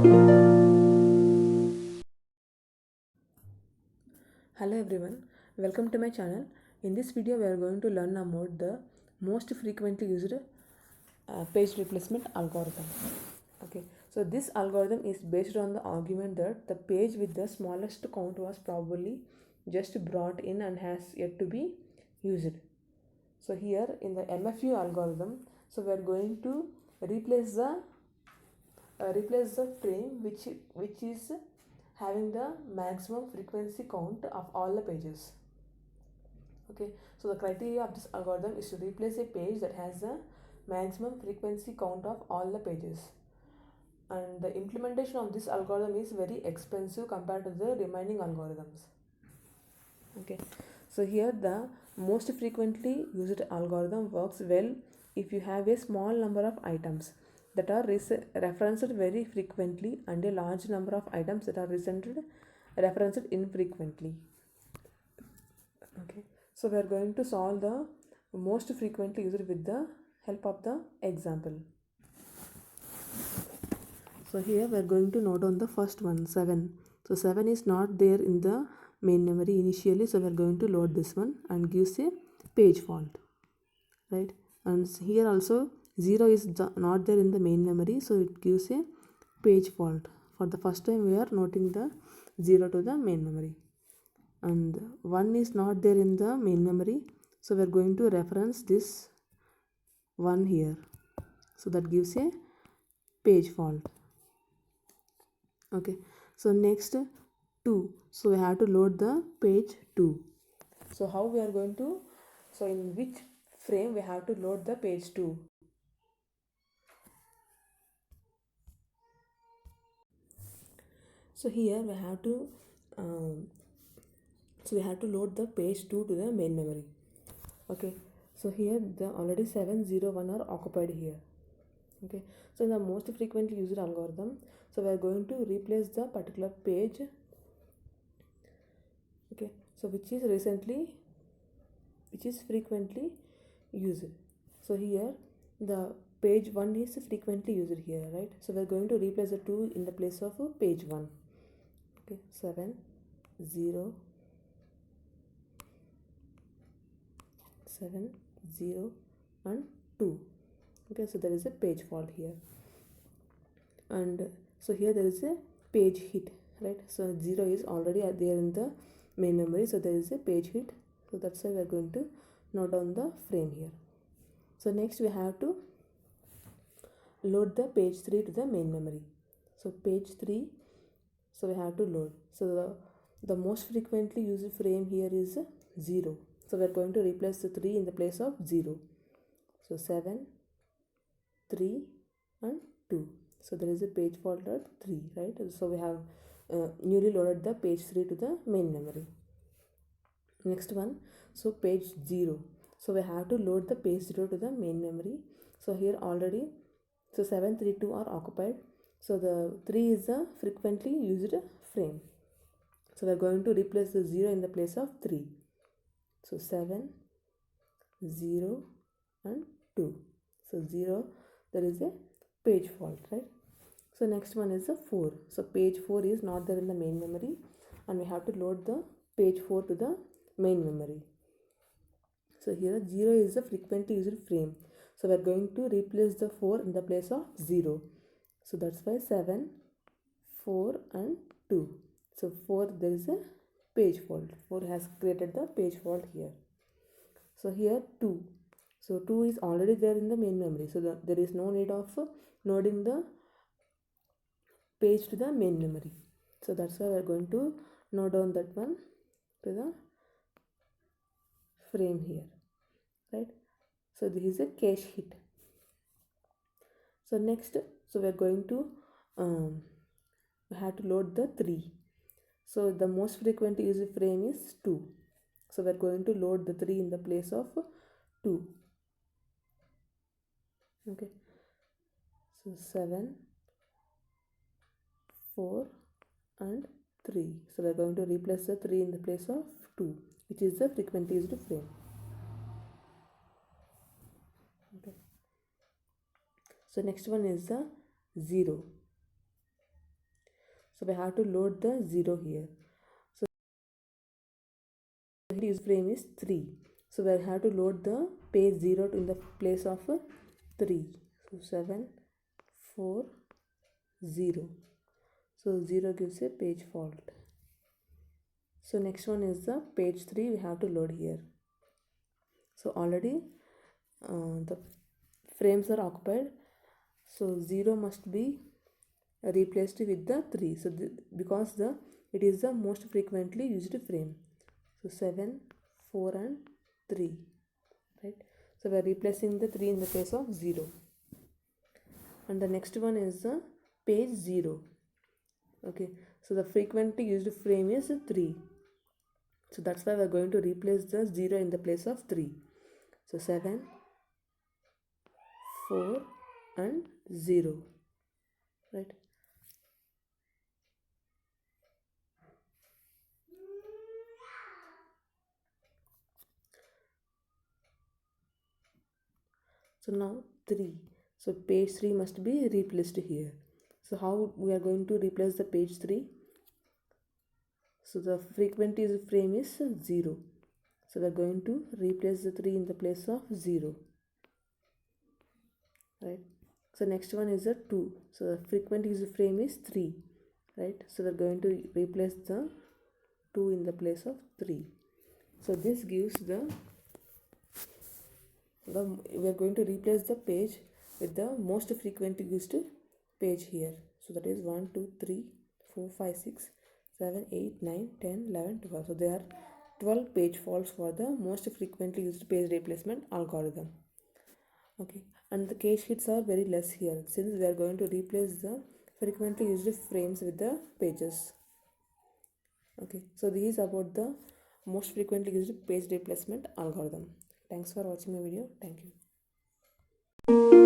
Hello everyone, welcome to my channel. In this video we are going to learn about the most frequently used page replacement algorithm. Okay, so this algorithm is based on the argument that the page with the smallest count was probably just brought in and has yet to be used. So here in the MFU algorithm, so we are going to replace the frame which is having the maximum frequency count of all the pages. Okay, so the criteria of this algorithm is to replace a page that has the maximum frequency count of all the pages, and the implementation of this algorithm is very expensive compared to the remaining algorithms. Okay, so here the most frequently used algorithm works well if you have a small number of items that are referenced very frequently and a large number of items that are referenced infrequently. Okay, so we are going to solve the most frequently used with the help of the example. So here we are going to note on the first one, 7. So 7 is not there in the main memory initially, so we are going to load this one and gives a page fault, right? And here also 0 is not there in the main memory, so it gives a page fault. For the first time we are noting the 0 to the main memory, and 1 is not there in the main memory, so we are going to reference this 1 here, so that gives a page fault. Okay, so next 2, so we have to load the page 2. So how we are going to, so in which frame we have to load the page 2? So here we have to load the page 2 to the main memory. Okay, so here the already 701 are occupied here. Okay, so in the most frequently used algorithm, so we are going to replace the particular page, okay, so which is frequently used. So here the page 1 is frequently used here, right? So we are going to replace the 2 in the place of page 1. Okay, 7 0 7 0 and 2. Okay, so there is a page fault here, and so here there is a page hit, right? So 0 is already there in the main memory, so there is a page hit, so that's why we are going to note down the frame here. So next we have to load the page 3 to the main memory. So page 3, so we have to load. So the most frequently used frame here is 0, so we are going to replace the 3 in the place of 0. So 7 3 and 2, so there is a page fault at 3, right? So we have newly loaded the page 3 to the main memory. Next one, so page 0, so we have to load the page 0 to the main memory. So here already, so 7 3 2 are occupied, so the 3 is the frequently used frame, so we are going to replace the 0 in the place of 3. So 7 0 and 2, so 0, there is a page fault, right? So next one is the 4. So page 4 is not there in the main memory, and we have to load the page 4 to the main memory. So here 0 is the frequently used frame, so we are going to replace the 4 in the place of 0. So that's why 7 4 and 2. So 4, there is a page fault, 4 has created the page fault here. So here 2, so 2 is already there in the main memory, so there is no need of loading the page to the main memory, so that's why we are going to note down that one to the frame here, right? So this is a cache hit. So next, so we are going to we have to load the 3. So the most frequently used frame is 2, so we are going to load the 3 in the place of 2. Okay, so 7 4 and 3, so we are going to replace the 3 in the place of 2, which is the frequently used frame. Okay, so next one is the 0. So we have to load the 0 here. So the use frame is 3. So we have to load the page 0 in the place of 3. So 7, 4, 0. So 0 gives a page fault. So next one is the page 3 we have to load here. So already the frames are occupied. So 0 must be replaced with the 3. So because it is the most frequently used frame. So 7, 4 and 3. Right. So we are replacing the 3 in the place of 0. And the next one is the page 0. Okay. So the frequently used frame is 3. So that's why we are going to replace the 0 in the place of 3. So 7, 4 and 0. Right. So now 3. So page 3 must be replaced here. So how we are going to replace the page 3? So the frequent use frame is 0. So we are going to replace the 3 in the place of 0. Right. So next one is a 2. So the frequent use frame is 3. Right. So we are going to replace the 2 in the place of 3. So this gives we are going to replace the page with the most frequently used page here. So that is 1, 2, 3, 4, 5, 6, 7, 8, 9, 10, 11, 12. So there are 12 page faults for the most frequently used page replacement algorithm. Okay, and the cache hits are very less here since we are going to replace the frequently used frames with the pages. Okay, so this is about the most frequently used page replacement algorithm. Thanks for watching my video. Thank you.